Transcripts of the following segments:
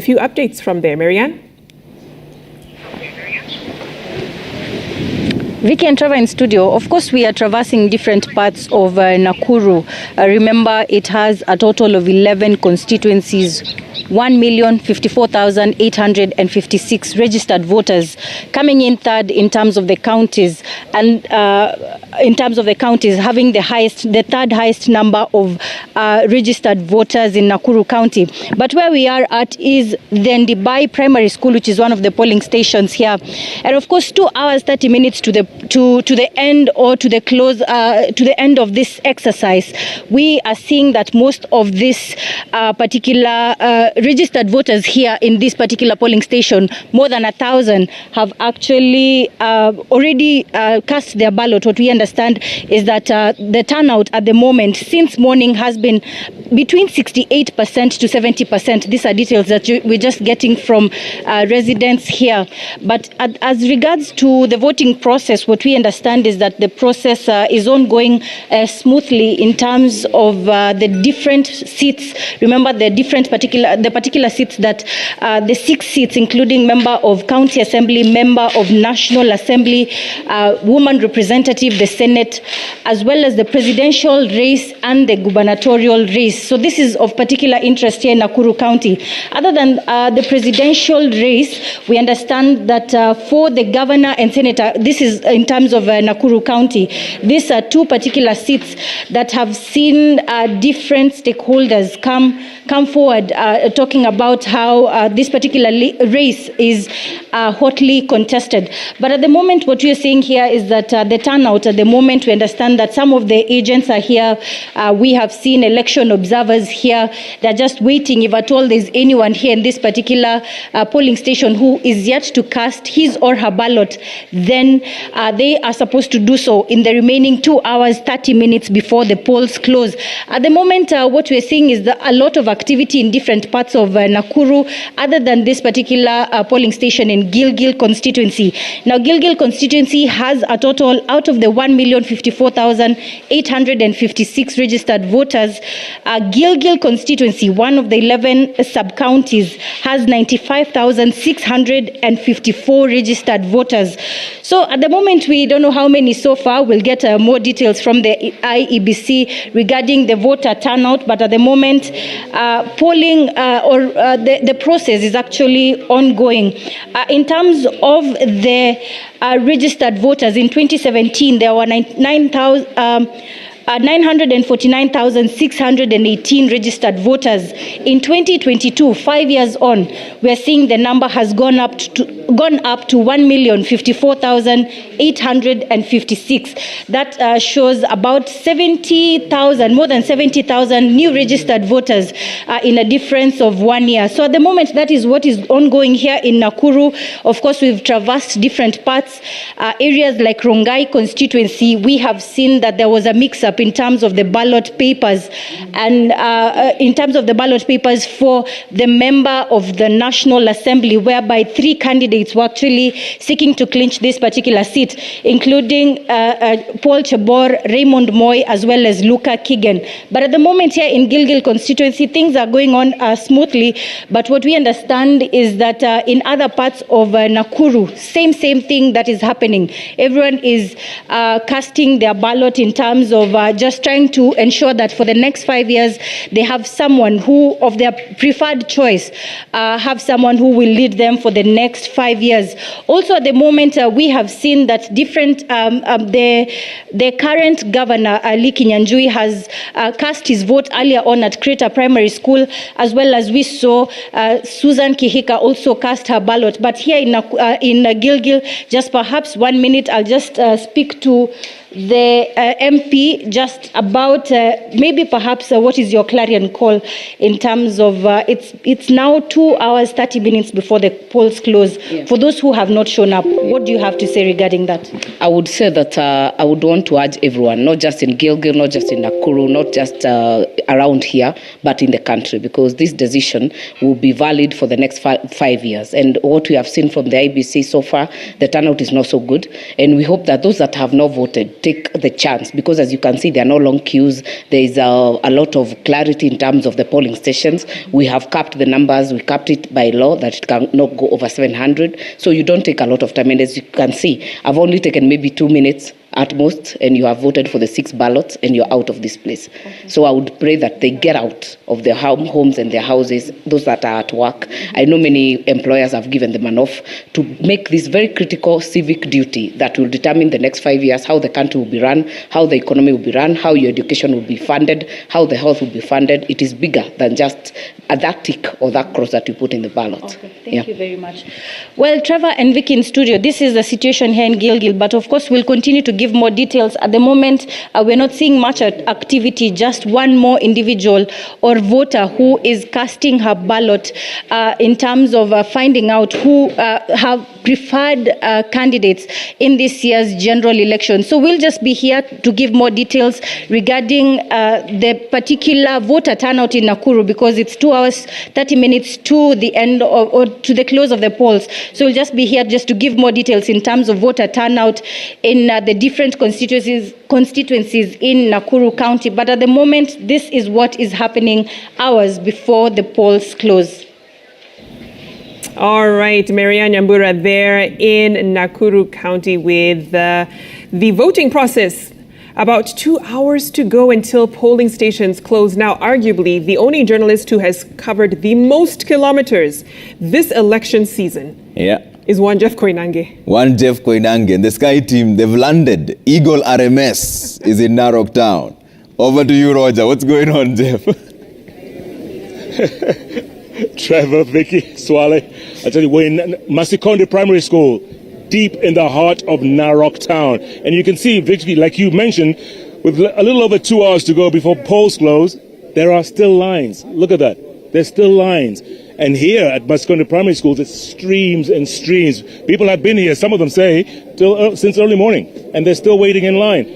few updates from there. Marianne? Vicky and Trevor in studio. Of course, we are traversing different parts of Nakuru. Remember, it has a total of 11 constituencies, 1,054,856 registered voters, coming in third in terms of the counties, and in terms of the counties, having the third highest number of registered voters in Nakuru County. But where we are at is the Ndibai Primary School, which is one of the polling stations here. And of course, 2 hours, 30 minutes to the end, or to the close, to the end of this exercise. We are seeing that most of this particular registered voters here in this particular polling station, more than 1,000, have actually already cast their ballot. What we understand is that the turnout at the moment since morning has been between 68% to 70%. These are details that we're just getting from residents here. But as regards to the voting process, what we understand is that the process is ongoing smoothly in terms of the different seats. Remember, the particular seats that the 6 seats, including member of county assembly, member of national assembly, woman representative, the Senate, as well as the presidential race and the gubernatorial race. So this is of particular interest here in Nakuru County. Other than the presidential race, we understand that for the governor and senator, this is in terms of Nakuru County, these are 2 particular seats that have seen different stakeholders come forward talking about how this particular race is hotly contested. But at the moment, what we are seeing here is that the turnout at the moment, we understand that some of the agents are here. We have seen election observers here. They're just waiting. If at all there's anyone here in this particular polling station who is yet to cast his or her ballot, then they are supposed to do so in the remaining 2 hours, 30 minutes before the polls close. At the moment, what we're seeing is a lot of activity in different parts of Nakuru, other than this particular polling station in Gilgil constituency. Now, Gilgil constituency has a total, out of the 1,054,856 registered voters, Gilgil constituency, one of the 11 sub-counties, has 95,654 registered voters. So at the moment, we don't know how many so far. We'll get more details from the Iebc regarding the voter turnout, but at the moment, polling the process is actually ongoing. In terms of the registered voters, in 2017, there were 949,618 registered voters. In 2022, 5 years on, we are seeing the number has gone up to 1,054,856. That shows about 70,000, more than 70,000 new registered voters in a difference of 1 year. So at the moment, that is what is ongoing here in Nakuru. Of course, we've traversed different parts, areas like Rongai constituency. We have seen that there was a mix-up in terms of the ballot papers, and in terms of the ballot papers for the member of the National Assembly, whereby 3 candidates were actually seeking to clinch this particular seat, including Paul Chebor, Raymond Moy, as well as Luka Kigen. But at the moment here in Gilgil constituency, things are going on smoothly. But what we understand is that in other parts of Nakuru, same thing that is happening. Everyone is casting their ballot in terms of just trying to ensure that for the next 5 years, they have someone who, of their preferred choice, have someone who will lead them for the next 5 years. Also, at the moment, we have seen that different, the current governor, Lee Kinyanjui, has cast his vote earlier on at Kreta Primary School, as well as we saw Susan Kihika also cast her ballot. But here in Gilgil, just perhaps 1 minute, I'll just speak to the MP just about maybe perhaps what is your clarion call in terms of it's now 2 hours 30 minutes before the polls close. Yeah. For those who have not shown up, what do you have to say regarding that? I would say that I would want to urge everyone, not just in Gilgil, not just in Nakuru, not just around here, but in the country, because this decision will be valid for the next 5 years. And what we have seen from the IBC so far, the turnout is not so good. And we hope that those that have not voted take the chance, because as you can see, there are no long queues. There is a lot of clarity in terms of the polling stations. We have capped the numbers. We capped it by law that it cannot go over 700. So you don't take a lot of time. And as you can see, I've only taken maybe 2 minutes at most, and you have voted for the 6 ballots, and you're out of this place. Okay. So I would pray that they get out of their homes and their houses, those that are at work. I know many employers have given them an off to make this very critical civic duty that will determine the next 5 years how the country will be run, how the economy will be run, how your education will be funded, how the health will be funded. It is bigger than just that tick or that cross that you put in the ballot. Okay. Thank you very much. Well, Trevor and Vicky in studio, this is the situation here in Gilgil, but of course we'll continue to give more details. At the moment, we're not seeing much activity, just one more individual or voter who is casting her ballot in terms of finding out who have preferred candidates in this year's general election. So we'll just be here to give more details regarding the particular voter turnout in Nakuru, because it's 2 hours, 30 minutes to the end or to the close of the polls. So we'll just be here just to give more details in terms of voter turnout in the different constituencies in Nakuru County. But at the moment, this is what is happening hours before the polls close. All right, Marianne Nyambura there in Nakuru County with the voting process. About 2 hours to go until polling stations close. Now, arguably, the only journalist who has covered the most kilometers this election season is one Jeff Koinange. One Jeff Koinange. And the Sky team, they've landed. Eagle RMS is in Narok Town. Over to you, Roger. What's going on, Jeff? Trevor, Vicky, Swale. I tell you, we're in Masikonde Primary School, deep in the heart of Narok Town. And you can see, Vicky, like you mentioned, with a little over 2 hours to go before polls close, there are still lines. Look at that. There's still lines. And here at Masikonde Primary School, it's streams and streams. People have been here, some of them say, since early morning, and they're still waiting in line.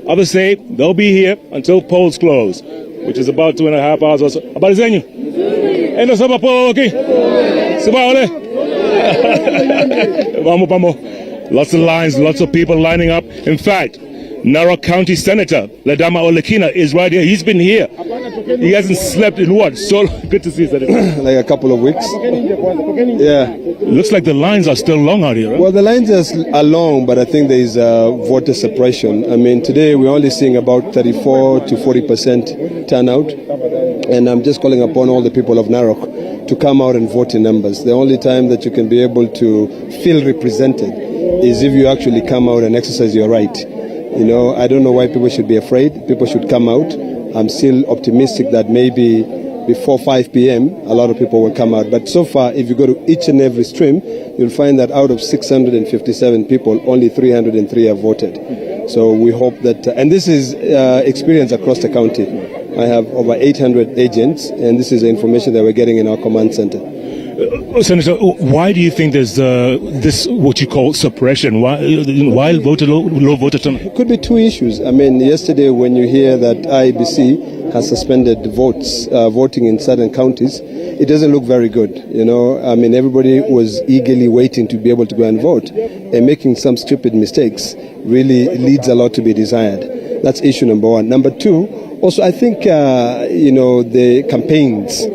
Others say they'll be here until polls close, which is about 2.5 hours or so. Habari zenyu? Endo saba po, okay? Siba ole? Vamos. Lots of lines, lots of people lining up. In fact, Narok County Senator Ledama Olekina is right here. He's been here. He hasn't slept in what? So good to see, Senator. Like a couple of weeks. Yeah. Looks like the lines are still long out here, right? Well, the lines are long, but I think there is voter suppression. I mean, today we're only seeing about 34 to 40% turnout. And I'm just calling upon all the people of Narok to come out and vote in numbers. The only time that you can be able to feel represented is if you actually come out and exercise your right. You know, I don't know why people should be afraid. People should come out. I'm still optimistic that maybe before 5 p.m. a lot of people will come out. But so far, if you go to each and every stream, you'll find that out of 657 people, only 303 have voted. So we hope that, and this is experience across the county. I have over 800 agents, and this is the information that we're getting in our command center. Senator, why do you think there's this, what you call suppression? Why low voter turnout? It could be two issues. I mean, yesterday when you hear that Iebc has suspended voting in certain counties, it doesn't look very good. You know, I mean, everybody was eagerly waiting to be able to go and vote, and making some stupid mistakes really leads a lot to be desired. That's issue number one. Number two, also I think, you know, the campaigns,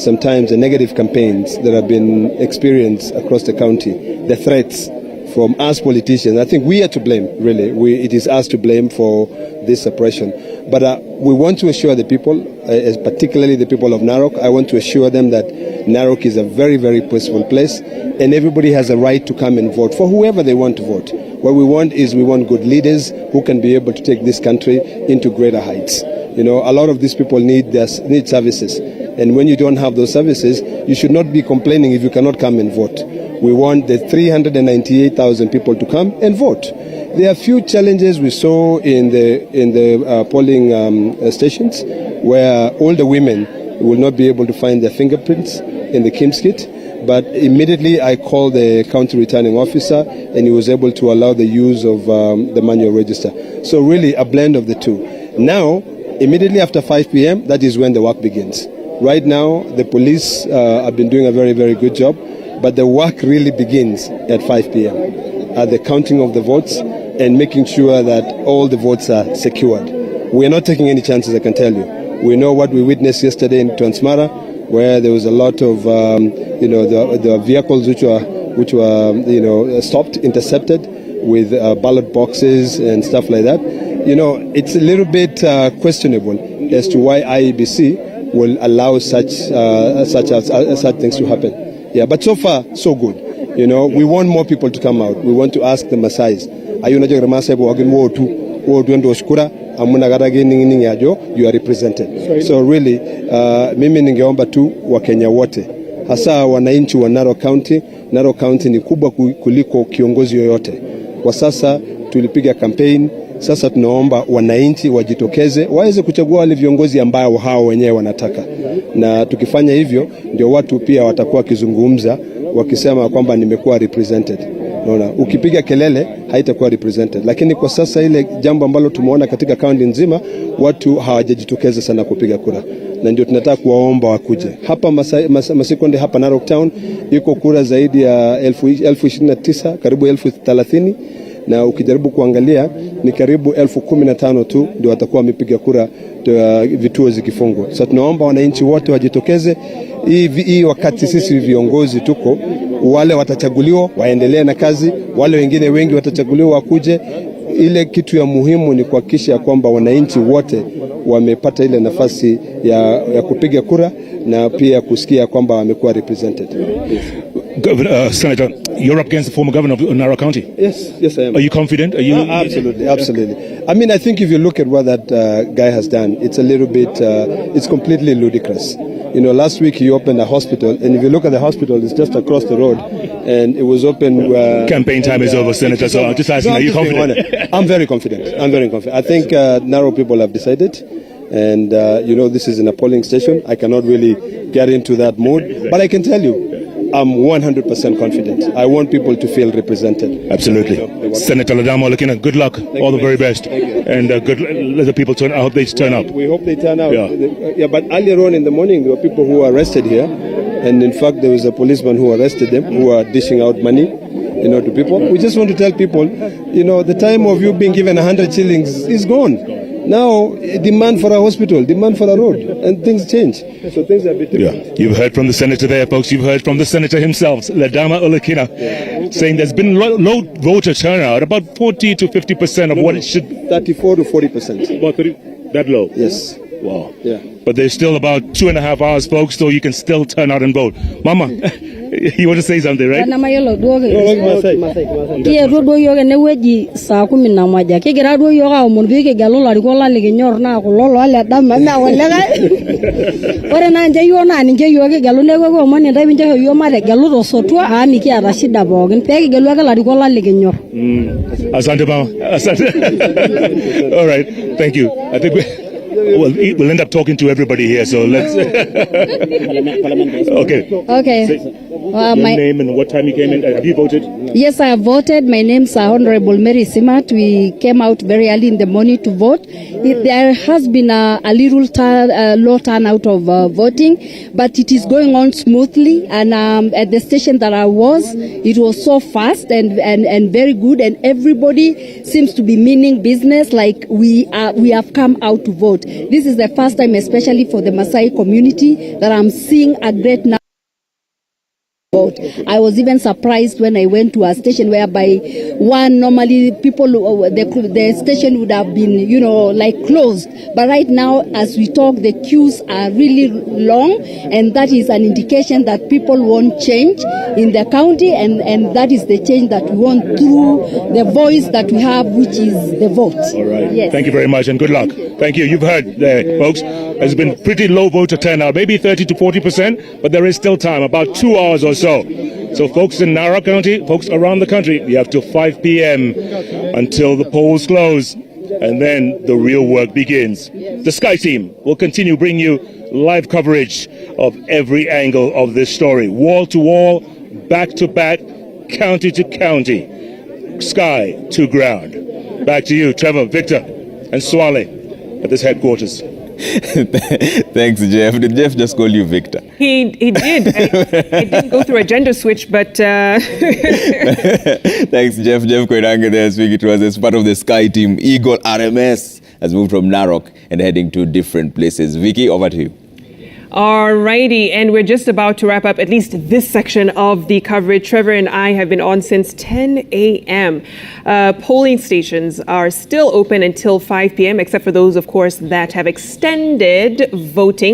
sometimes the negative campaigns that have been experienced across the county, the threats from us politicians, I think we are to blame, really. It is us to blame for this suppression. But we want to assure the people, particularly the people of Narok, I want to assure them that Narok is a very, very peaceful place, and everybody has a right to come and vote for whoever they want to vote. What we want is we want good leaders who can be able to take this country into greater heights. You know, a lot of these people need services. And when you don't have those services, you should not be complaining if you cannot come and vote. We want the 398,000 people to come and vote. There are a few challenges we saw in the polling stations, where older women will not be able to find their fingerprints in the KIMS kit. But immediately I called the county returning officer, and he was able to allow the use of the manual register. So really a blend of the two. Now, immediately after 5 p.m., that is when the work begins. Right now, the police have been doing a very, very good job, but the work really begins at 5 p.m. At the counting of the votes, and making sure that all the votes are secured. We are not taking any chances, I can tell you. We know what we witnessed yesterday in Transmara, where there was a lot of, the vehicles which were stopped, intercepted with ballot boxes and stuff like that. It's a little bit questionable as to why Iebc will allow such things to happen. Yeah, but so far, so good. We want more people to come out. We want to ask the Maasais. You are represented. So really, mimi ningeomba tu Wakenya wote, hasa wananchi wa Narok County. Narok County ni kubwa kuliko kiongozi yoyote. Kwa sasa tulipiga campaign, sasa tunaomba wananchi wajitokeze, waweze kuchagua wale viongozi ambao hao wenyewe wanataka. Na tukifanya hivyo, ndio watu pia watakuwa kizungumza, wakisema kwamba nimekuwa represented. Unaona, ukipiga kelele haitakuwa represented. Lakini kwa sasa ile jambo ambalo tumeona katika kaunti nzima, watu hawajajitokeza sana kupiga kura. Na ndio tunataka kuwaomba wakuje. Hapa Masikonde hapa Narok Town iko kura zaidi ya 1029, karibu 1030, na ukijaribu kuangalia ni karibu 1015 tu ndio watakuwa wamepiga kura vituo zikifungwa. Sasa tunaomba wananchi wote wajitokeze. Hii wakati sisi viongozi tuko, wale watachaguliwa waendelee na kazi, wale wengine wengi watachaguliwa wakuje. Ile kitu ya muhimu ni kuhakikisha kwamba wananchi wote wamepata ile nafasi ya kupiga kura na pia kusikia kwamba wamekuwa represented. Senator, you're up against the former governor of Narok County. Yes, I am. Are you confident? Are you? Absolutely. I mean, I think if you look at what that guy has done, it's a little bit, it's completely ludicrous. Last week he opened a hospital, and if you look at the hospital, it's just across the road, and it was open. Campaign time is over, Senator, so I'm just asking, are you confident? I'm very confident. I think Narok people have decided, and this is in a polling station. I cannot really get into that mood, but I can tell you, I'm 100% confident. I want people to feel represented. Absolutely. Senator Ladamo Olekina, good luck. All the very best. And good. Let the people turn. I hope they turn up. We hope they turn out. Yeah, but earlier on in the morning, there were people who were arrested here. And in fact, there was a policeman who arrested them, who are dishing out money, to people. We just want to tell people, the time of you being given 100 shillings is gone. Now, demand for a hospital, demand for a road, and things change. So things are a bit different. Yeah, you've heard from the senator there, folks. You've heard from the senator himself, Ladama Olekina, saying there's been low voter turnout, about 40 to 50% of what it should. 34 to 40%. About 30, that low? Yes. Wow. Yeah. But there's still about 2.5 hours, folks, so you can still turn out and vote. Mama, you want to say something, right? Asante, Mama. Asante. All right. Thank you. I think we'll end up talking to everybody here, so let's. Okay. Your name and what time you came in. Have you voted? Yes, I have voted. My name is Honorable Mary Simat. We came out very early in the morning to vote. There has been a little low turnout of voting, but it is going on smoothly. And at the station that I was, it was so fast and very good, and everybody seems to be meaning business. Like we have come out to vote. This is the first time, especially for the Maasai community, that I'm seeing a great number. I was even surprised when I went to a station whereby normally people, the station would have been, closed. But right now, as we talk, the queues are really long, and that is an indication that people want change in the county, and that is the change that we want through the voice that we have, which is the vote. All right. Yes. Thank you very much, and good luck. Thank you. You've heard there, folks. There's been pretty low voter turnout, maybe 30 to 40%, but there is still time, about 2 hours or so. So folks in Narok County, folks around the country, you have till 5 p.m. until the polls close, and then the real work begins. The Sky Team will continue bringing you live coverage of every angle of this story, wall to wall, back to back, county to county, sky to ground. Back to you, Trevor, Victor, and Swale at this headquarters. Thanks, Jeff. Did Jeff just call you Victor? He did. It didn't go through a gender switch, but... Thanks, Jeff. Jeff Koinange there speaking to us as part of the Sky team. Eagle RMS has moved from Narok and heading to different places. Vicky, over to you. Alrighty, and we're just about to wrap up at least this section of the coverage. Trevor and I have been on since 10 a.m. Polling stations are still open until 5 p.m., except for those, of course, that have extended voting.